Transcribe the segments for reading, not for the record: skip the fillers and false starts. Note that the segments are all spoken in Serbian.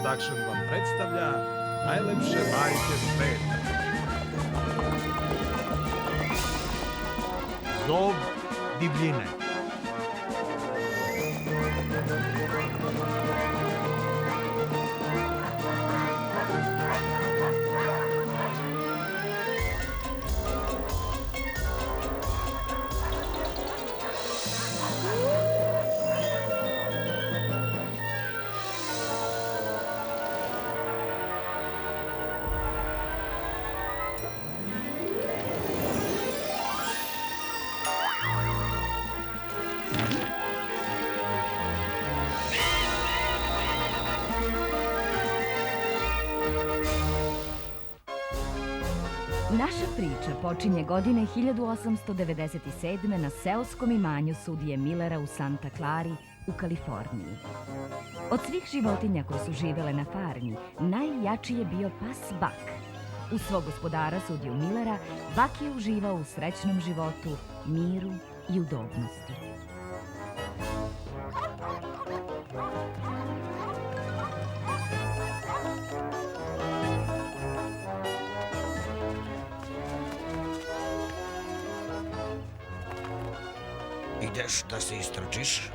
Production vam predstavlja najlepše bajke sveta. Zov divljine. Naša priča počinje godine 1897. na seoskom imanju sudije Millera u Santa Clari u Kaliforniji. Od svih životinja koje su živele na farmi, najjači je bio pas Buck. Uz svog gospodara sudiju Millera, Buck je uživao u srećnom životu, miru i udobnosti. Ideš da se istrčiš?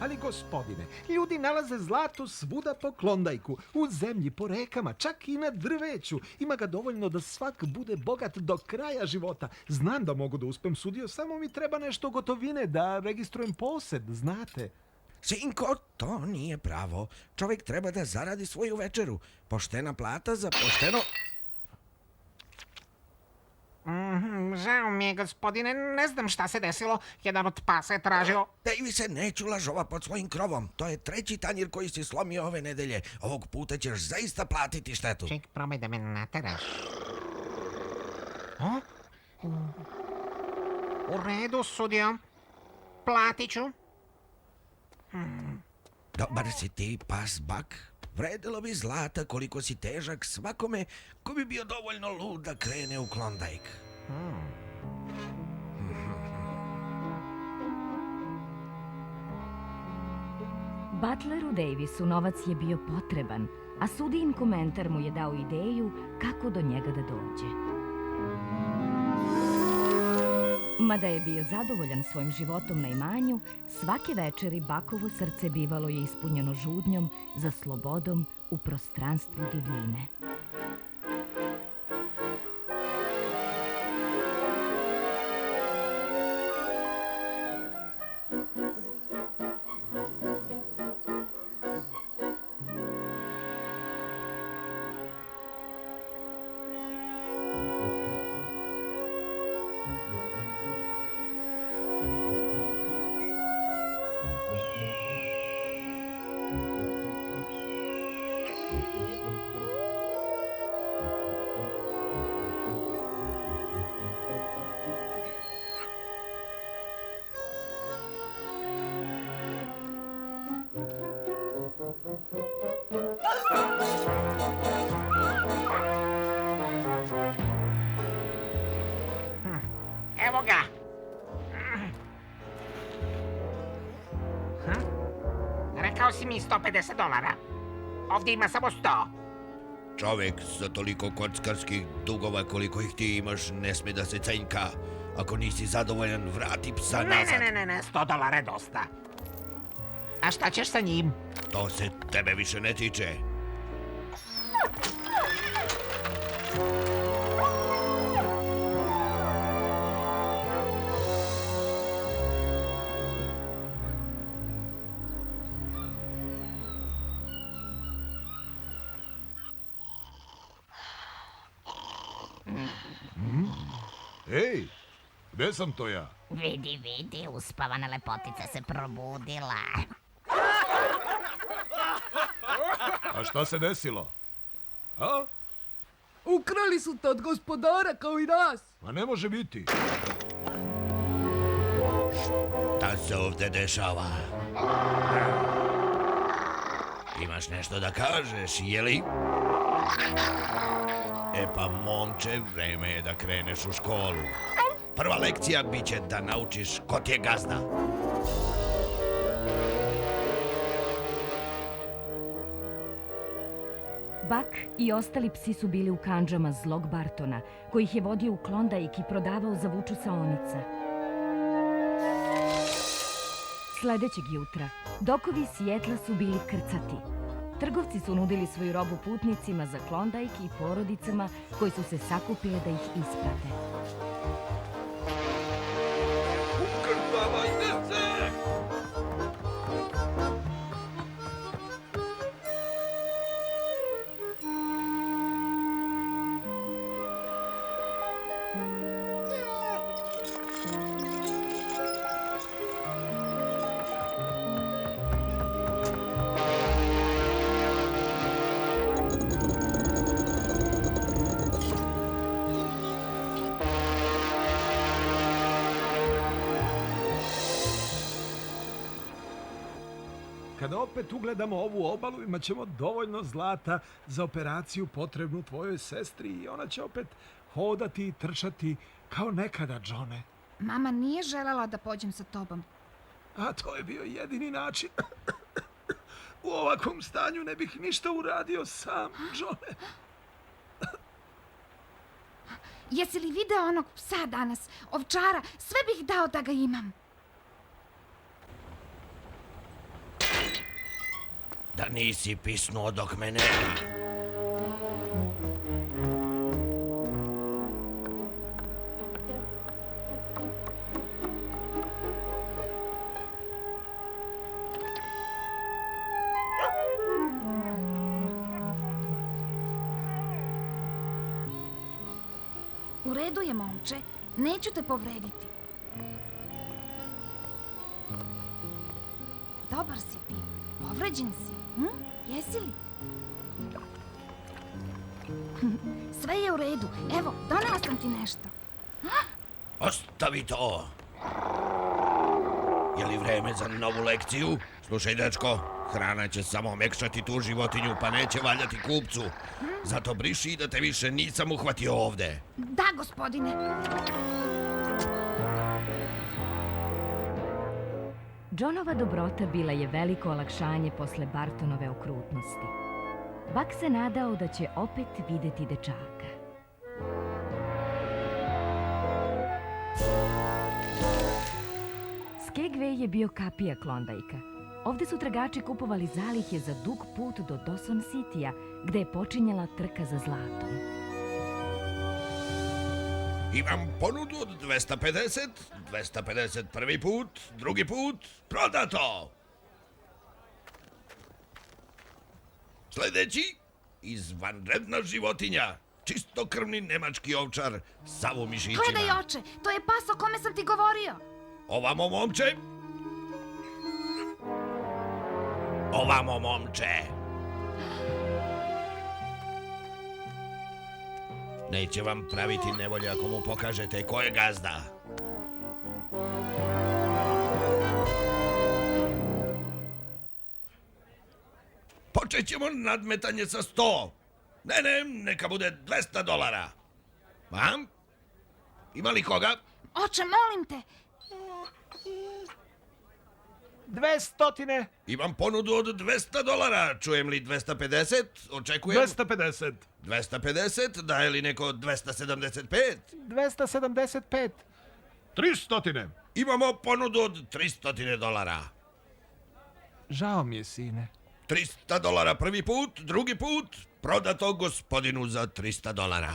Ali gospodine, ljudi nalaze zlato svuda po Klondajku, u zemlji, po rekama, čak i na drveću. Ima ga dovoljno da svak bude bogat do kraja života. Znam da mogu da uspem, sudio, samo mi treba nešto gotovine da registrujem posed, znate. Sinko, to nije pravo. Čovjek treba da zaradi svoju večeru. Poštena plata za pošteno... Žao mi je, gospodine, ne znam šta se desilo. Jedan od pasa je tražio... Davi se, neću lažova pod svojim krovom. To je treći tanjir koji si slomio ove nedelje. Ovog puta ćeš zaista platiti štetu. Ček, probaj da me nateraš. U redu, sudio. Platit ću. Dobar si ti, pas Buck. Vredilo bi zlata koliko si težak svakome ko bi bio dovoljno lud da krene u Klondajk. Butleru Davisu novac je bio potreban, a sudijin komentar mu je dao ideju kako do njega da dođe. Mada je bio zadovoljan svojim životom na imanju, svake večeri Buckovo srce bivalo je ispunjeno žudnjom za slobodom u prostranstvu divljine. Evo ga. Rekao si mi $150. Ovdje ima samo 100. Čovjek za toliko kockarskih dugova koliko ih ti imaš ne sme da se cenjka. Ako nisi zadovoljan, vrati psa nazad. Ne, $100 je dosta. A šta ćeš sa njim? To se tebe više ne tiče. Ej, gde sam to ja? Vidi, uspavana lepotica se probudila. A šta se desilo? A? Ukrali su te od gospodara kao i nas. Ma ne može biti. Šta se ovde dešava? Imaš nešto da kažeš, jeli? E pa, momče, vreme je da kreneš u školu. Prva lekcija biće da naučiš ko ti je gazda. Bak i ostali psi su bili u kandžama zlog Bartona, koji ih je vodio u Klondajk i prodavao za vučusaonica. Sledećeg jutra, dokovi Sijetla su bili krcati. Trgovci su nudili svoju robu putnicima za Klondajk i porodicama koji su se sakupile da ih isprate. Kada opet ugledamo ovu obalu, imat ćemo dovoljno zlata za operaciju potrebnu tvojoj sestri i ona će opet hodati i trčati kao nekada, Johne. Mama nije želela da pođem sa tobom. A to je bio jedini način. U ovakvom stanju ne bih ništa uradio sam, Johne. Jesi li video onog psa danas? Ovčara, sve bih dao da ga imam. Da nisi pisnuo dok me nema. U redu je, momče. Neću te povrediti. Dobar si ti. Povređen si. Jesi li? Sve je u redu. Evo, donela sam ti nešto. Ostavi to! Je li vreme za novu lekciju? Slušaj, dečko, hrana će samo mekšati tu životinju, pa neće valjati kupcu. Zato briši da te više nisam uhvatio ovde. Da, gospodine. Johnova dobrota bila je veliko olakšanje posle Bartonove okrutnosti. Bak se nadao da će opet videti dečaka. Skegway je bio kapija Klondajka. Ovde su tragači kupovali zalihe za dug put do Dawson Citya, gde je počinjala trka za zlatom. Imam ponudu od 250, 250 prvi put, drugi put, prodato! Sledeći, izvanredna životinja, čistokrvni nemački ovčar, sav u mišićima. Gledaj, oče, to je pas o kome sam ti govorio. Ovamo, momče! Ovamo, momče! Neće vam praviti nevolje ako mu pokažete ko je gazda. Počet ćemo nadmetanje sa 100. Ne, neka bude $200. Vam? Ima li koga? Oče, molim te. 200. Imam ponudu od $200. Čujem li 250? Očekujem. 250. 250? Daje li neko 275? 275. 300. Imamo ponudu od $300. Žao mi je, sine. $300 prvi put, drugi put, prodato gospodinu za $300.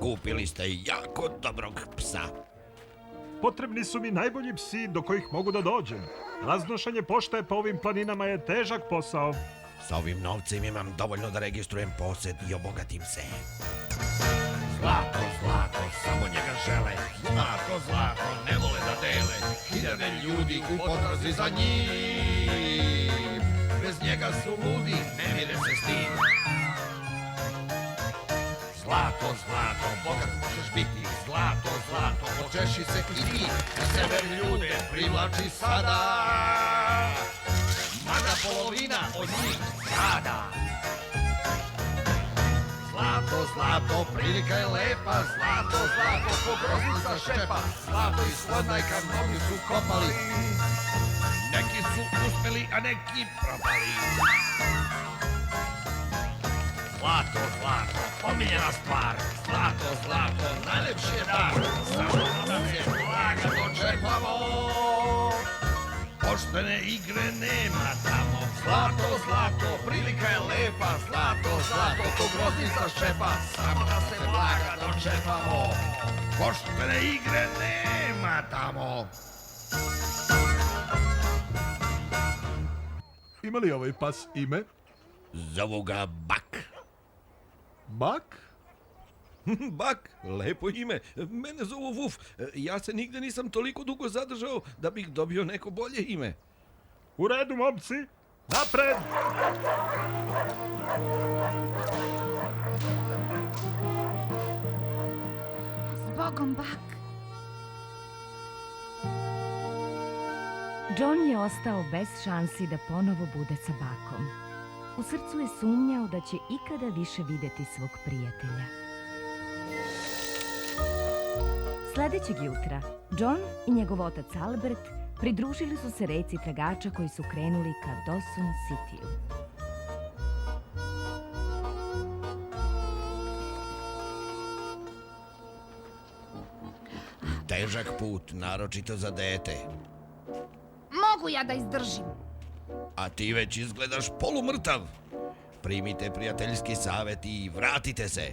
Kupili ste jako dobrog psa. Potrebni su mi najbolji psi do kojih mogu da dođem. Raznošenje pošte po ovim planinama je težak posao. Sa ovim novcem imam dovoljno da registrujem posed i obogatim se. Zlato, zlato, samo njega žele. Zlato, zlato, ne vole da dele. Hiljade ljudi u potrazi za njim. Bez njega su ludi, ne mire se s tim. Zlato, zlato, bogat možeš biti. Zlato, zlato, počeši se i ti. Na sever ljude privlači sada. Mada polovina od njih strada. Zlato, zlato, prilika je lepa. Zlato, zlato, ko groznica šepa. Zlato i slodnajka mnogi su kopali. Neki su uspeli, a neki propali. Zlato, zlato, pomiljena stvar. Zlato, zlato, najlepši je dar. Samo da se blaga dočepamo. Poštene igre nema tamo. Zlato, zlato, prilika je lepa. Zlato, zlato, ko groznica šepa. Samo da se blaga dočepamo. Poštene igre nema tamo. Ima li ovaj pas ime? Zovu ga Bak. Bak? Bak, lepo ime. Mene zovu Vuf. Ja se nigde nisam toliko dugo zadržao da bih dobio neko bolje ime. U redu, momci. Napred! Zbogom, Bak. John je ostao bez šansi da ponovo bude sa Bakom. U srcu je sumnjao da će ikada više videti svog prijatelja. Sledećeg jutra, John i njegov otac Albert pridružili su se reci tragača koji su krenuli ka Dawson Cityu. Težak put, naročito za dete. Mogu ja da izdržim. A ti već izgledaš polumrtav. Primite prijateljski savjet i vratite se.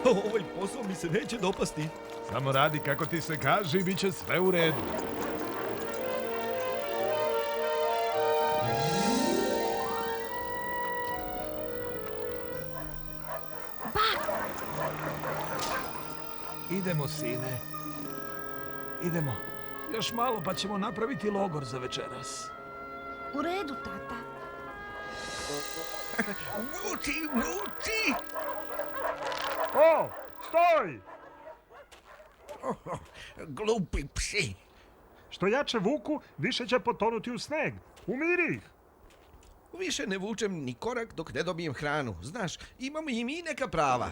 Ovaj posao mi se neće dopasti. Samo radi kako ti se kaže i bit će sve u redu. Idemo, sine. Idemo. Još malo pa ćemo napraviti logor za večeras. U redu, tata. Vuči, vuči! O, stoj! Glupi psi. Što jače vuku, više će potonuti u sneg. Umiri ih! Više ne vučem ni korak dok ne dobijem hranu. Znaš, imamo i mi neka prava.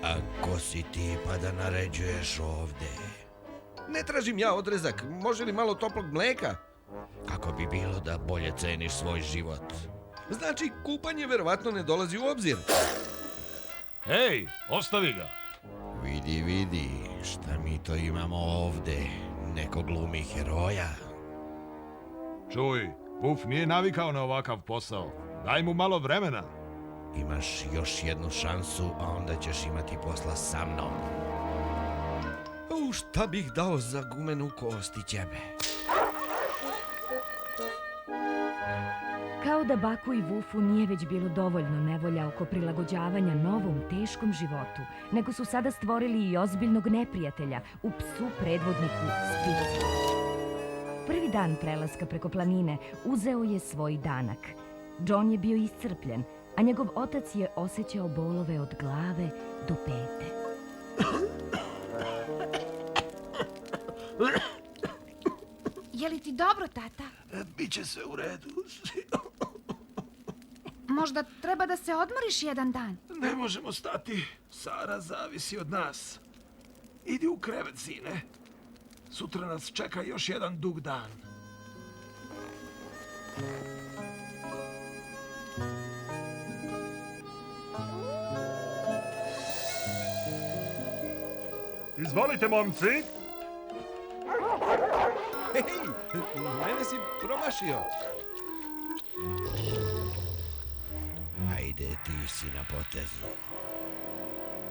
A ko si ti pa da naređuješ ovde? Ne tražim ja odrezak, može li malo toplog mleka? Kako bi bilo da bolje ceniš svoj život? Znači, kupanje verovatno ne dolazi u obzir. Hej, ostavi ga! Vidi, vidi, šta mi to imamo ovde? Neko glumi heroja. Čuj, Vuf nije navikao na ovakav posao. Daj mu malo vremena. Imaš još jednu šansu, a onda ćeš imati posla sa mnom. Šta bih dao za gumenu kost i ćebe? Kao da Baku i Vufu nije već bilo dovoljno nevolja oko prilagođavanja novom, teškom životu, nego su sada stvorili i ozbiljnog neprijatelja u psu predvodniku Spicu. Prvi dan prelaska preko planine uzeo je svoj danak. John je bio iscrpljen, a njegov otac je osjećao bolove od glave do pete. Je li ti dobro, tata? Biće sve u redu. Možda treba da se odmoriš jedan dan. Ne možemo stati. Sara zavisi od nas. Idi u krevet, sine. Sutra nas čeka još jedan dug dan. Izvolite, momci. Hej, mene si promašio. Ajde, ti si na potezu.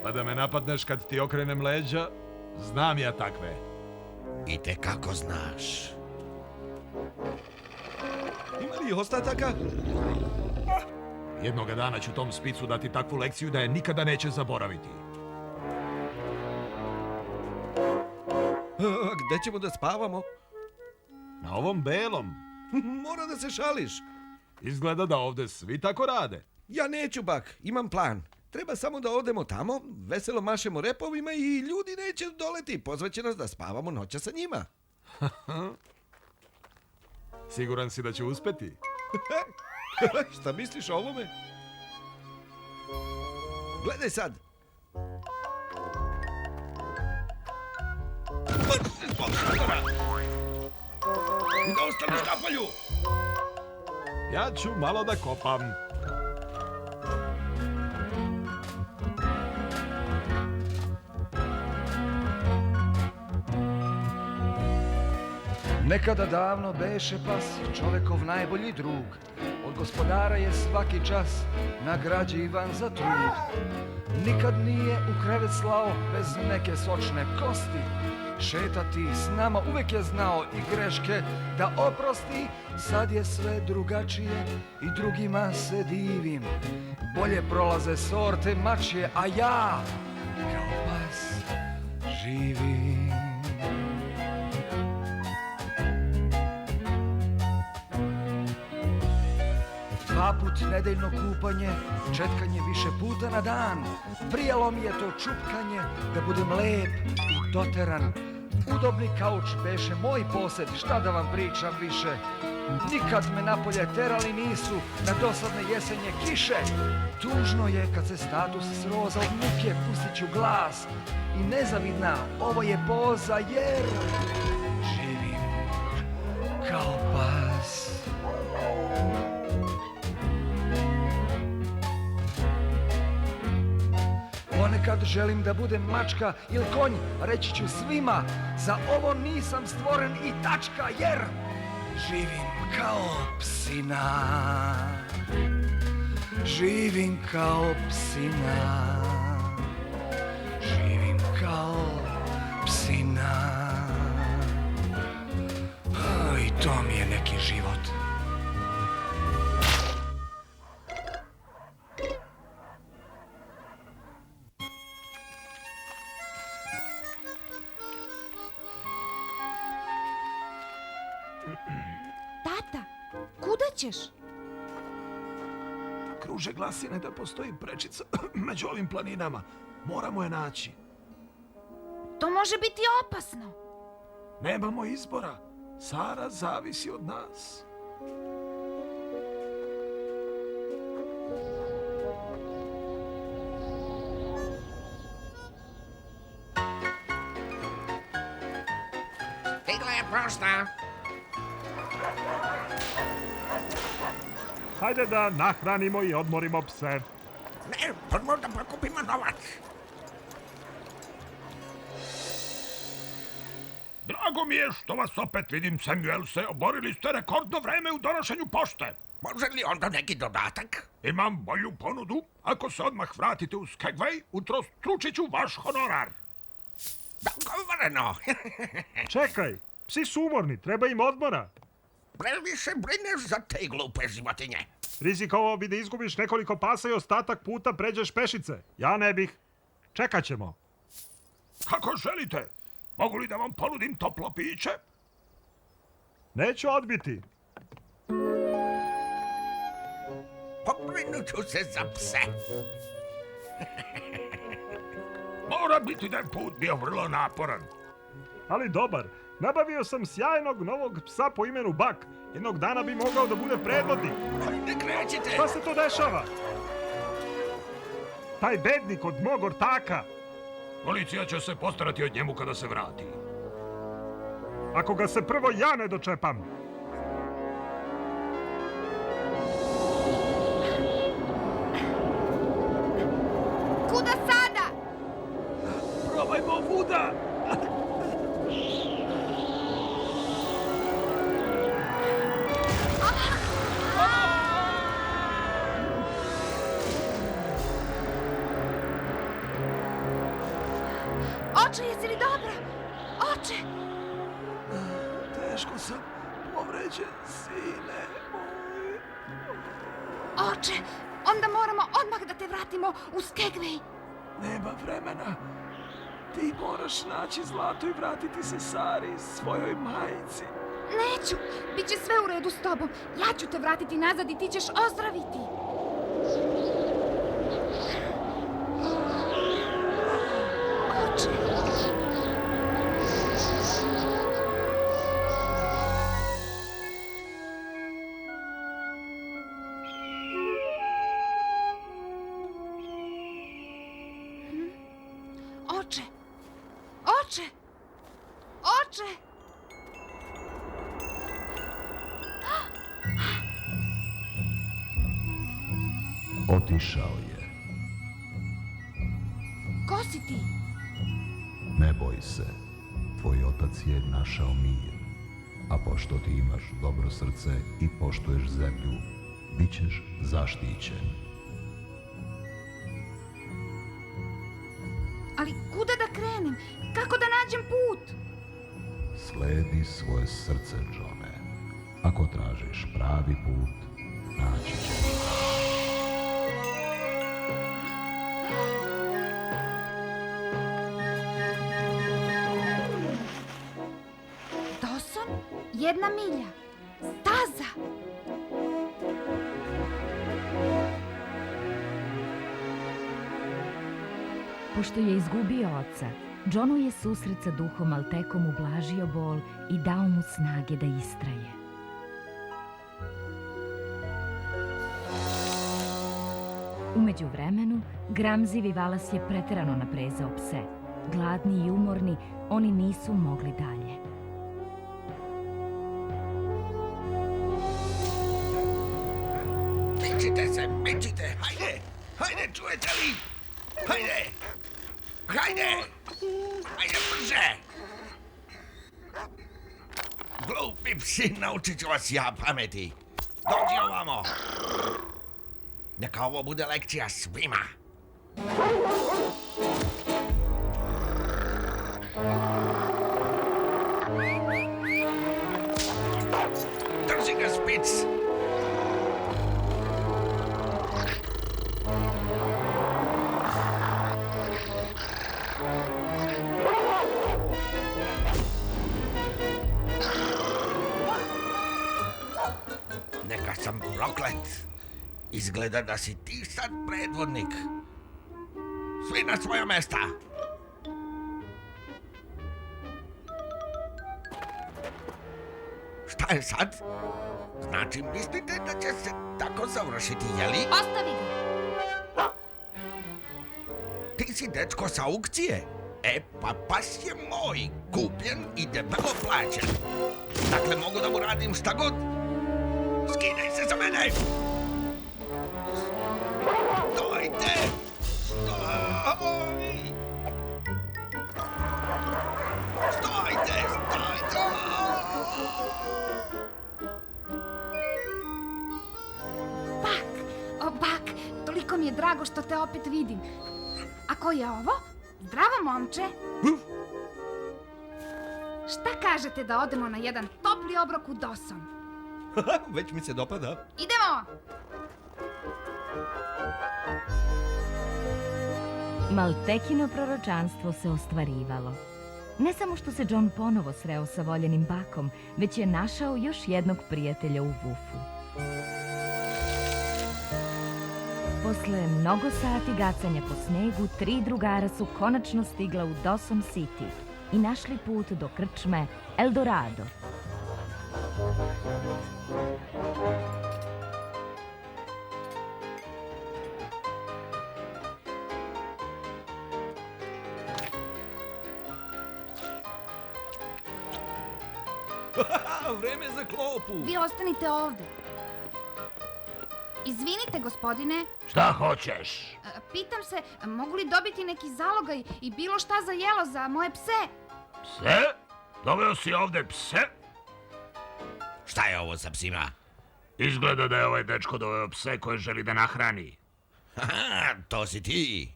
Pa da me napadneš kad ti okrenem leđa, znam ja takve. I te kako znaš. Ima li ostataka? Jednoga dana ću tom spicu dati takvu lekciju da je nikada neće zaboraviti. Gde ćemo da spavamo? Na ovom belom. Mora da se šališ. Izgleda da ovde svi tako rade. Ja neću, Bak, imam plan. Treba samo da odemo tamo, veselo mašemo repovima i ljudi neće doleti. Pozvaće nas da spavamo noća sa njima. Siguran si da će uspeti? Šta misliš o ovome? Gledaj sad. I da ostaneš na polju! Ja ću malo da kopam. Nekada davno beše pas čovekov najbolji drug. Od gospodara je svaki čas nagrađivan za trud. Nikad nije u krevet slao bez neke sočne kosti. Šetati s nama uvek je znao i greške da oprosti. Sad je sve drugačije i drugima se divim. Bolje prolaze sorte mačje, a ja kao pas živim. Dva put nedeljno kupanje, četkanje više puta na dan. Prijalo mi je to čupkanje, da budem lep i doteran. Udobni kauč beše moj posed, šta da vam pričam više. Nikad me napolje terali nisu na dosadne jesenje kiše. Tužno je kad se status sroza od muke, pustit ću glas. I nezavidna, ovo je poza jer živim kao pas. Ponekad želim da budem mačka ili konj, reći ću svima, za ovo nisam stvoren i tačka, jer živim kao psina. Živim kao psina. Živim kao psina. I to mi je neki život. Tata, kuda ćeš? Kruže glasine da postoji prečica među ovim planinama. Moramo je naći. To može biti opasno. Nemamo izbora. Sara zavisi od nas. Stigla je pošta. Hajde da nahranimo i odmorimo pse. Ne, prvo da pokupimo novac. Drago mi je što vas opet vidim, Samuelse. Oborili ste rekordno vreme u donošenju pošte. Može li onda neki dodatak? Imam bolju ponudu. Ako se odmah vratite u Skagway, utrostručit ću vaš honorar. Dogovoreno. Čekaj, psi su umorni, treba im odmora. Previše brineš za te glupe životinje. Rizikovao bi da izgubiš nekoliko pasa i ostatak puta pređeš pešice. Ja ne bih. Čekat ćemo. Kako želite. Mogu li da vam ponudim toplo piće? Neću odbiti. Pobrinut ću se za pse. Mora biti da je put bio vrlo naporan. Ali dobar. Nabavio sam sjajnog novog psa po imenu Bak. Jednog dana bi mogao da bude predvodnik. Ne krećite. Šta se to dešava? Taj bednik od mog ortaka. Policija će se postarati od njemu kada se vrati. Ako ga se prvo ja ne dočepam. Kuda sada? Probajmo vuda. Oče, jesi li dobro? Oče! Teško sam povređen, sine moj. Oče, onda moramo odmah da te vratimo u Skegvej. Nema vremena. Ti moraš naći zlato i vratiti se Sari, svojoj majici. Neću, bit će sve u redu s tobom. Ja ću te vratiti nazad i ti ćeš ozdraviti. Oče. Oče. Oče. Oče. Otišao je. Ko si ti? Ne boj se, tvoj otac je našao mir. A pošto ti imaš dobro srce i poštuješ zemlju, bit ćeš zaštićen. Ali kuda da krenem? Kako da nađem put? Sledi svoje srce, Johne. Ako tražiš pravi put, naći ćeš. Dawson? 1 milja. Staza. Pošto je izgubio oca, Johnu je susret sa duhom Altekom ublažio bol i dao mu snage da istraje. U međuvremenu, gramzivi Valas je preterano naprezao pse. Gladni i umorni, oni nisu mogli dalje. Mičite se, mičite, hajde! Hajde, čujete li? Hajde! Hajde! Hajde, brže! Glupi psi, naučit ću vas ja pameti. Dođi ovamo! Neka ovo bude lekcija svima. Drži ga, Spic! Neka sam proklet. Izgleda da si ti sad predvodnik. Svi na svoja mesta. Šta je sad? Znači, mislite da će se tako završiti, jeli? Ostavi ga. Ti si dečko sa aukcije? E, pa pas je moj, kupljen i debelo plaćen. Dakle, mogu da mu radim šta god. Skidaj se za mene! Stojte! Stoj! Stojte! Stojte! Bak, toliko mi je drago što te opet vidim. A ko je ovo? Zdravo, momče. Šta kažete da odemo na jedan topli obrok u Dawson? Već mi se dopada. Idemo! Maltekino proročanstvo se ostvarivalo. Ne samo što se John ponovo sreo sa voljenim bakom, već je našao još jednog prijatelja u Wufu. Posle mnogo sati gacanja po snegu, 3 drugara su konačno stigla u Dawson City i našli put do krčme Eldorado. Vreme za klopu. Vi ostanite ovde. Izvinite, gospodine. Šta hoćeš? Pitam se, mogu li dobiti neki zalogaj i bilo šta za jelo za moje pse? Pse? Doveo si ovde pse? Šta je ovo sa psima? Izgleda da je ovaj dečko doveo pse koje želi da nahrani. Aha, to si ti.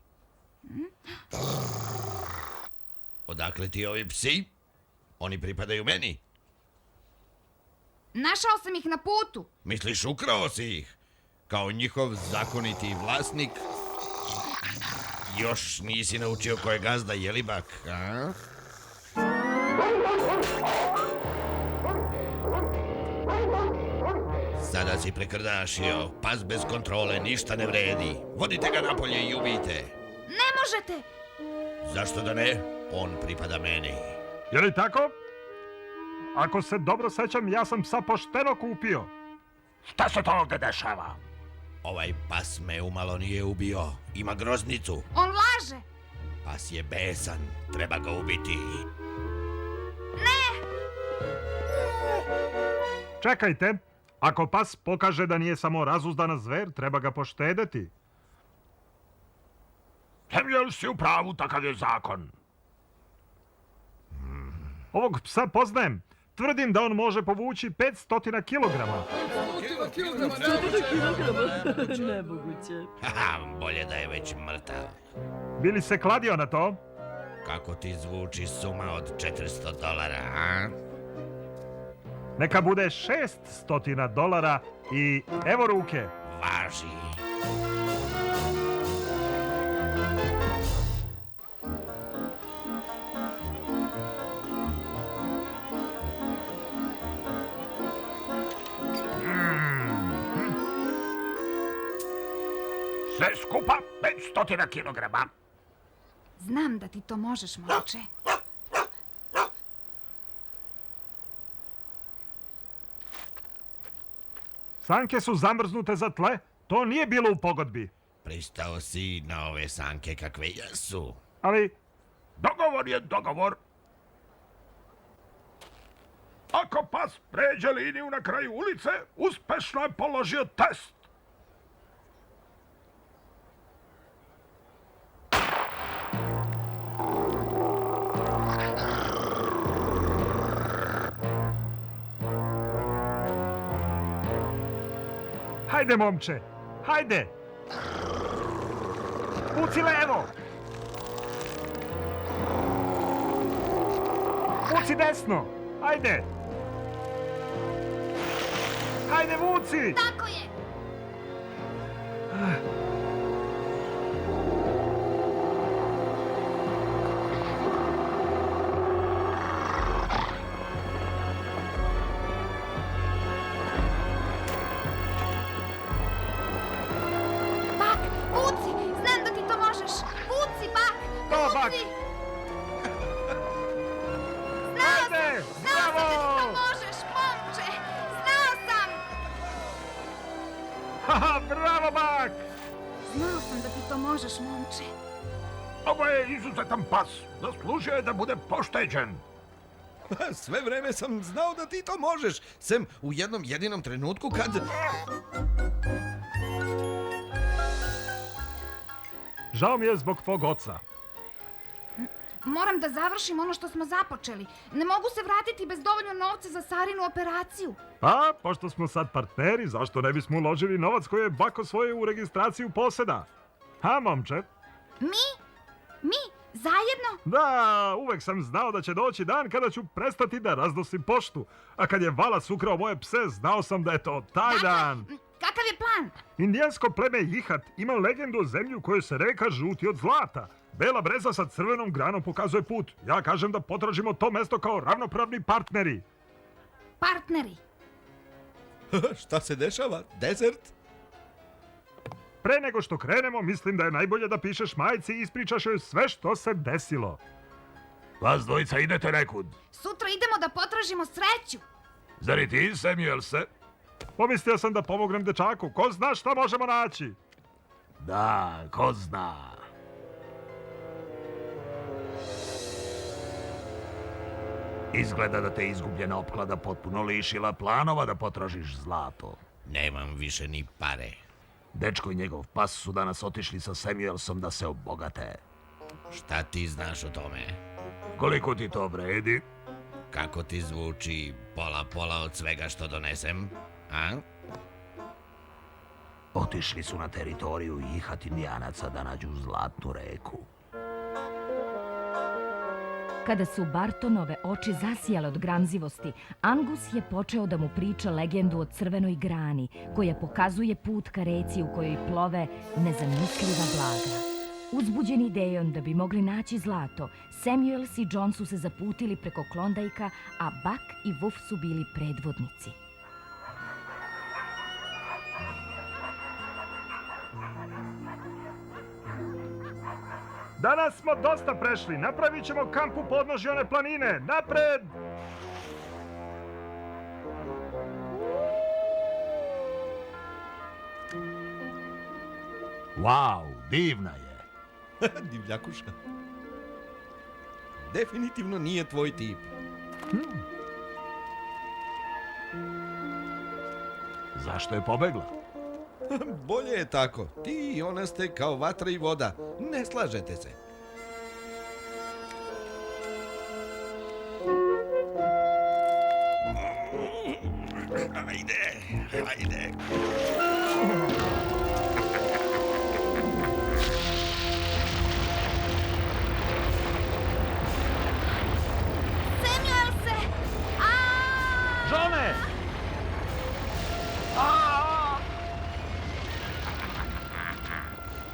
Odakle ti ovi psi? Oni pripadaju meni. Našao sam ih na putu. Misliš, ukrao si ih? Kao njihov zakoniti vlasnik? Još nisi naučio ko je gazda, jelibak, a? Sada si prekrdašio, pas bez kontrole, ništa ne vredi. Vodite ga napolje i ubijte. Ne možete! Zašto da ne? On pripada meni. Je li tako? Ako se dobro sećam, ja sam psa pošteno kupio. Šta se to ovdje dešava? Ovaj pas me umalo nije ubio. Ima groznicu. On laže! Pas je besan. Treba ga ubiti. Ne! Čekajte. Ako pas pokaže da nije samo razuzdana zver, treba ga poštedeti. Samuel, si u pravu, takav je zakon. Ovog psa poznajem. Tvrdim da on može povući 500 kilograma. 500 kilograma, nemoguće. Haha, bolje da je već mrtav. Bili se kladio na to? Kako ti zvuči suma od $400, a? Neka bude $600 i evo ruke. Važi. Sve skupa 500 kilograma. Znam da ti to možeš, momče. Sanke su zamrznute za tle. To nije bilo u pogodbi. Pristao si na ove sanke kakve jesu. Ali dogovor je dogovor. Ako pas pređe liniju na kraju ulice, uspešno je položio test. Hajde, momče, hajde! Puci levo! Vuci desno! Hajde! Hajde, vuci! Tako je! Bak, vuci! Znam da ti to možeš! Vuci, Bak! To, Bak! Vuci! Znao sam! Hajde! Znao sam da ti to Bravo! možeš, momče! Znao sam! Haha, bravo, Bak! Znao sam da ti to možeš, momče. Ovo je izuzetan pas. Zaslužio je da bude pošteđen. Sve vreme sam znao da ti to možeš. Sem u jednom jedinom trenutku kad... Žao mi je zbog tvog oca. Moram da završim ono što smo započeli. Ne mogu se vratiti bez dovoljno novca za Sarinu operaciju. Pa, pošto smo sad partneri, zašto ne bismo uložili novac koji je Bak osvojio u registraciju poseda? Ha, momče? Mi? Zajedno? Da, uvek sam znao da će doći dan kada ću prestati da raznosim poštu. A kad je Valas ukrao moje pse, znao sam da je to taj dan. Kakav je plan? Indijansko pleme Jihat ima legendu o zemlji u kojoj se reka žuti od zlata. Bela breza sa crvenom granom pokazuje put. Ja kažem da potražimo to mesto kao ravnopravni partneri. Partneri. Šta se dešava? Desert? Pre nego što krenemo, mislim da je najbolje da pišeš majci i ispričaš joj sve što se desilo. Vas dvojica idete nekud. Sutra idemo da potražimo sreću. Zar i ti, Samuelse? Pomislio sam da pomognem dečaku. Ko zna šta možemo naći? Da, ko zna. Izgleda da te izgubljena opklada potpuno lišila planova da potražiš zlato. Nemam više ni pare. Dečko i njegov pas su danas otišli sa Samuelsom da se obogate. Šta ti znaš o tome? Koliko ti to vredi? Kako ti zvuči pola od svega što donesem? A? Otišli su na teritoriju Jihat Indijanaca da nađu zlatnu reku. Kada su Bartonove oči zasijale od gramzivosti, Angus je počeo da mu priča legendu o crvenoj grani, koja pokazuje put ka reci u kojoj plove nezamisliva blaga. Uzbuđeni idejom da bi mogli naći zlato, Samuels i John su se zaputili preko Klondajka, a Buck i Wolf su bili predvodnici. Danas smo dosta prešli. Napravit ćemo kamp u podnožju one planine. Napred! Wow, divna je. Divljakuša. Definitivno nije tvoj tip. Zašto je pobegla? Bolje je tako. Ti i ona ste kao vatra i voda. Ne slažete se. Ajde. Samuelse! Johne!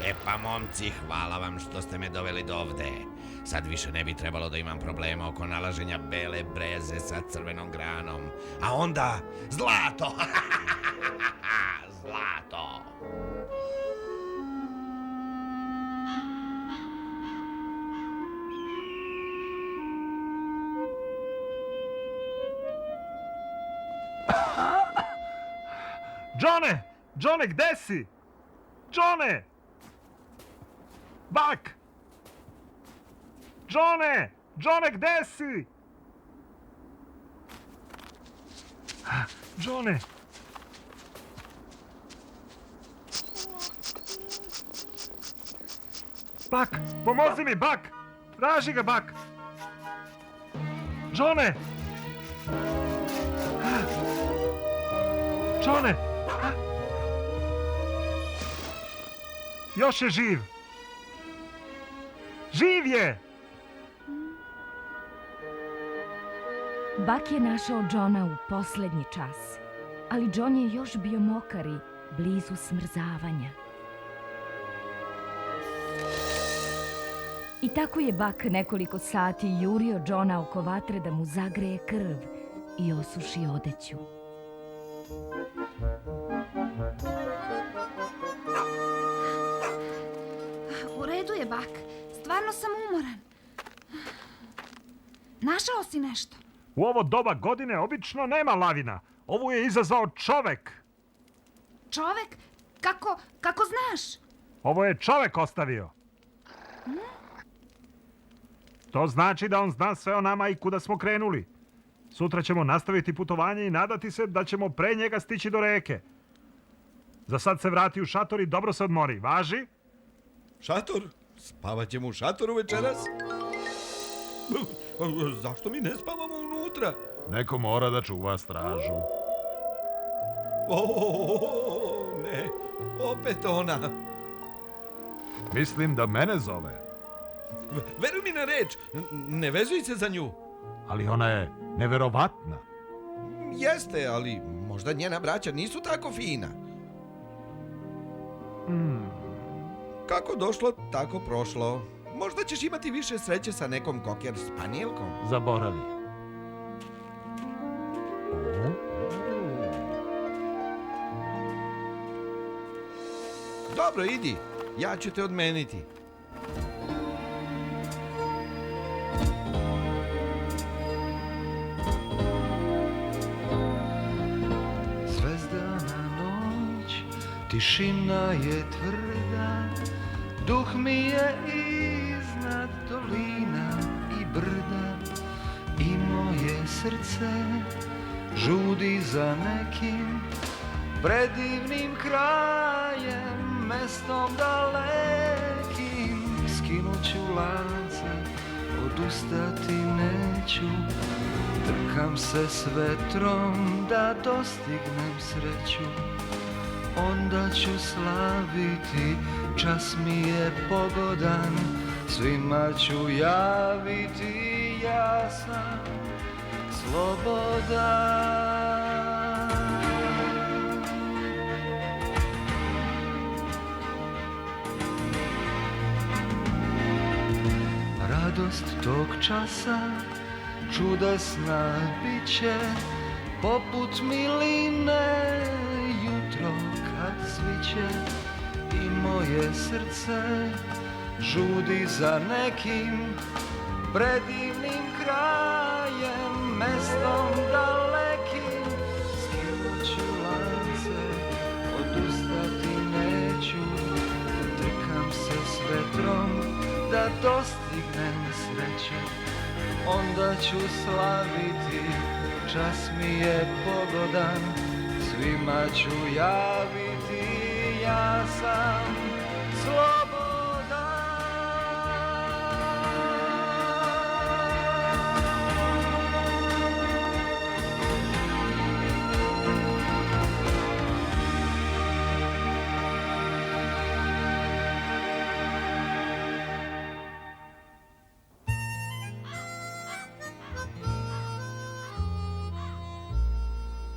E pa momci, hvala vam što ste me doveli do ovde. Sad više ne bi trebalo da imam problema oko nalaženja bele breze sa crvenom granom. A onda, zlato! Zlato! Johne! Johne, gde si? Johne! Buck! Johne! Johne, gde si? Johne! Buck! Pomozi mi, Buck! Traži ga, Buck! Johne! Johne! Još je živ! Živ je! Buck je našao Johna u poslednji čas, ali John je još bio mokar i blizu smrzavanja. I tako je Buck nekoliko sati jurio Johna oko vatre da mu zagreje krv i osuši odeću. U redu je, Buck. Stvarno sam umoran. Našao si nešto? U ovo doba godine obično nema lavina. Ovu je izazvao čovek. Čovek? Kako znaš? Ovo je čovek ostavio. To znači da on zna sve o nama i kuda smo krenuli. Sutra ćemo nastaviti putovanje i nadati se da ćemo pre njega stići do reke. Za sad se vrati u šator i dobro se odmori. Važi? Šator? Spavat ćemo u šatoru večeras? Zašto mi ne spavamo unutra? Neko mora da čuva stražu. Ne, opet ona. Mislim da mene zove. Veruj mi na reč, ne vezuj se za nju. Ali ona je neverovatna. Jeste, ali možda njena braća nisu tako fina. Kako došlo, tako prošlo. Možda ćeš imati više sreće sa nekom koker spanijelkom. Zaboravi. Dobro, idi. Ja ću te odmeniti. Zvezdana noć, tišina je tvrda, duh mi je iznad dolina i brda i moje srce žudi za nekim predivnim krajem, mestom dalekim. Skinut ću lance, odustati neću, trkam se s vetrom da dostignem sreću. Onda ću slaviti, čas mi je pogodan, svima ću javiti ja sam slobodan. Radost tog časa čudesna biće, poput miline jutro kad sviće, i moje srce žudi za nekim predivnim krajem, mestom dalekim. Skinut ću lance, odustati neću, trkam se s vetrom da dostignem sreće. Onda ću slaviti, čas mi je pogodan, svima ću javiti, ja sam slobodan.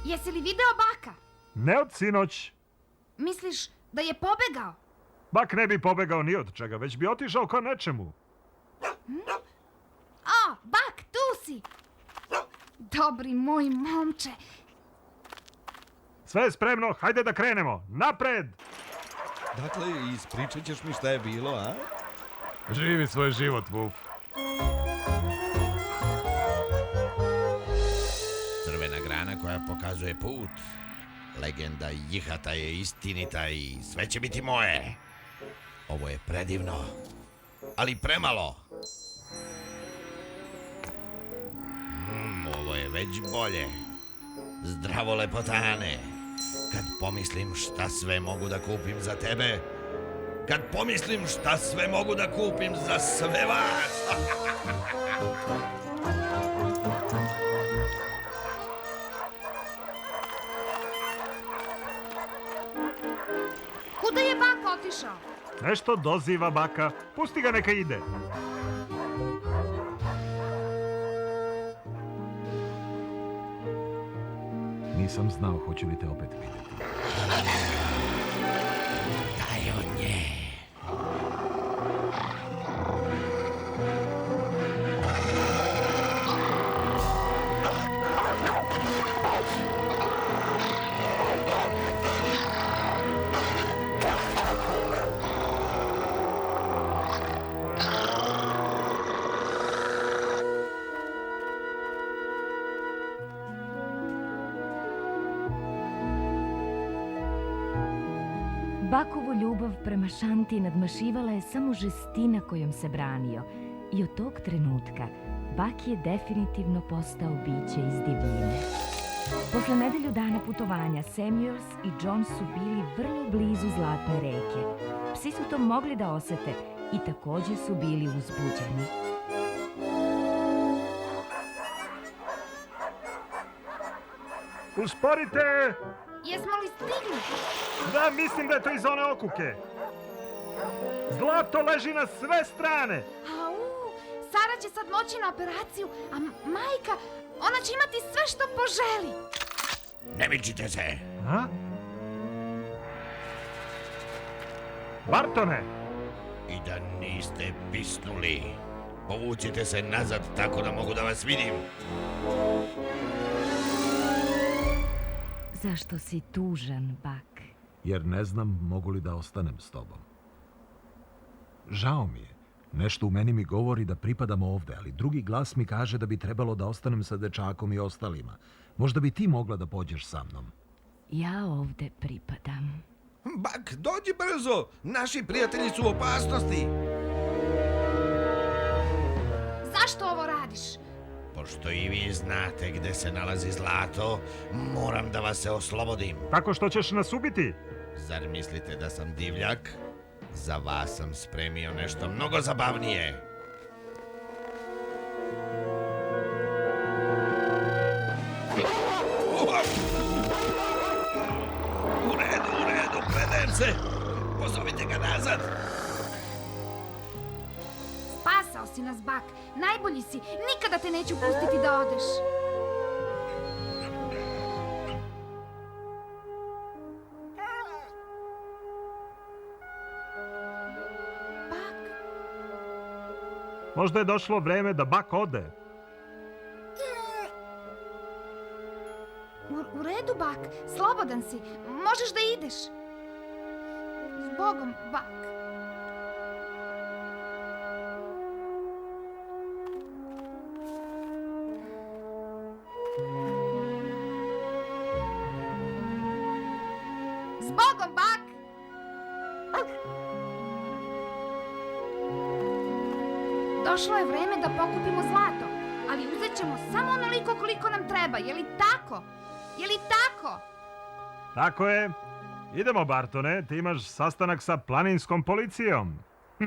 Jesi li video baka? Ne od sinoć. Misliš da je pobegao? Bak ne bi pobegao ni od čega, već bi otišao ka nečemu. O, bak, tu si! Dobri moj momče. Sve je spremno, hajde da krenemo. Napred! Dakle, ispričat ćeš mi šta je bilo, a? Živi svoj život, Vuf. Crvena grana koja pokazuje put. Legenda Jihata je istinita i sve će biti moje. Ovo je predivno, ali premalo. Ovo je već bolje. Zdravo, lepotane. Kad pomislim šta sve mogu da kupim za tebe, kad pomislim šta sve mogu da kupim za sve vas. Kuda je baka otišao? Nešto doziva baka. Pusti ga, neka ide. Nisam znao hoću li te opet vidjeti. Daj od nje. Bakovu ljubav prema Šanti nadmašivala je samo žestina kojom se branio i od tog trenutka Bak je definitivno postao biće iz divljine. Posle nedelju dana putovanja Samuels i John su bili vrlo blizu Zlatne reke. Psi su to mogli da osete i takođe su bili uzbuđeni. Usporite! Jesmo li stigli? Da, mislim da je to iz one okuke. Zlato leži na sve strane. Au, Sara će sad moći na operaciju, a majka, ona će imati sve što poželi. Ne mičite se. A? Bartone! I da niste pisnuli, povucite se nazad tako da mogu da vas vidim. Zašto si tužan, Bak? Jer ne znam mogu li da ostanem s tobom. Žao mi je. Nešto u meni mi govori da pripadam ovde, ali drugi glas mi kaže da bi trebalo da ostanem sa dečakom i ostalima. Možda bi ti mogla da pođeš sa mnom. Ja ovde pripadam. Bak, dođi brzo! Naši prijatelji su u opasnosti! Zašto ovo radiš? Pošto i vi znate gde se nalazi zlato, moram da vas se oslobodim. Tako što ćeš nas ubiti? Zar mislite da sam divljak? Za vas sam spremio nešto mnogo zabavnije. U redu, predajem se. Pozovite ga nazad. Spasao si si nas, Bak. Najbolji si. Nikada te neću pustiti da odeš. Možda je došlo vreme da Bak ode. U redu, Bak. Slobodan si. Možeš da ideš. Zbogom, Bak. Zbogom, Bak! Došlo je vreme da pokupimo zlato, ali uzet ćemo samo onoliko koliko nam treba. Je li tako? Je li tako? Tako je. Idemo, Bartone, ti imaš sastanak sa planinskom policijom. Pa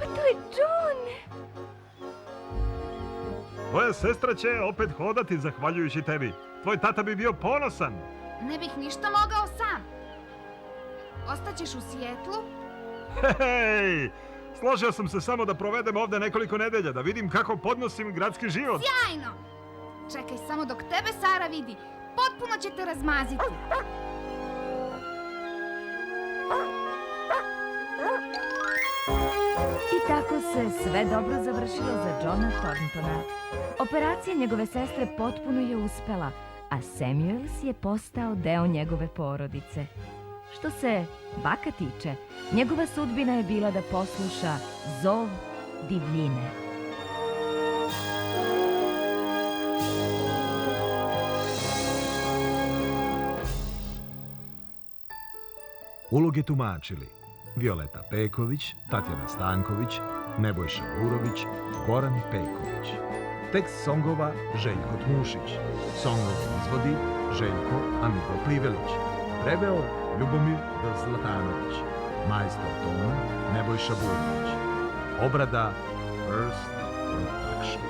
to je John! Tvoja sestra će opet hodati zahvaljujući tebi. Tvoj tata bi bio ponosan. Ne bih ništa mogao sam. Ostaćeš u Sijetlu? Hej! Složio sam se samo da provedem ovde nekoliko nedelja, da vidim kako podnosim gradski život. Sjajno! Čekaj samo dok tebe Sara vidi. Potpuno će te razmaziti. I tako se sve dobro završilo za Johna Thorntona. Operacija njegove sestre potpuno je uspela, a Samuels je postao deo njegove porodice. Što se Baka tiče, njegova sudbina je bila da posluša zov divljine. Uloge tumačili Violeta Peković, Tatjana Stanković, Nebojša Burović, Goran Peković. Tekst songova Željko Tmušić. Songove izvodi Željko Amigo Plivelić. Preveo Ljubomir Zlatanović. Majstor tona Nebojša Burović. Obrada First Production.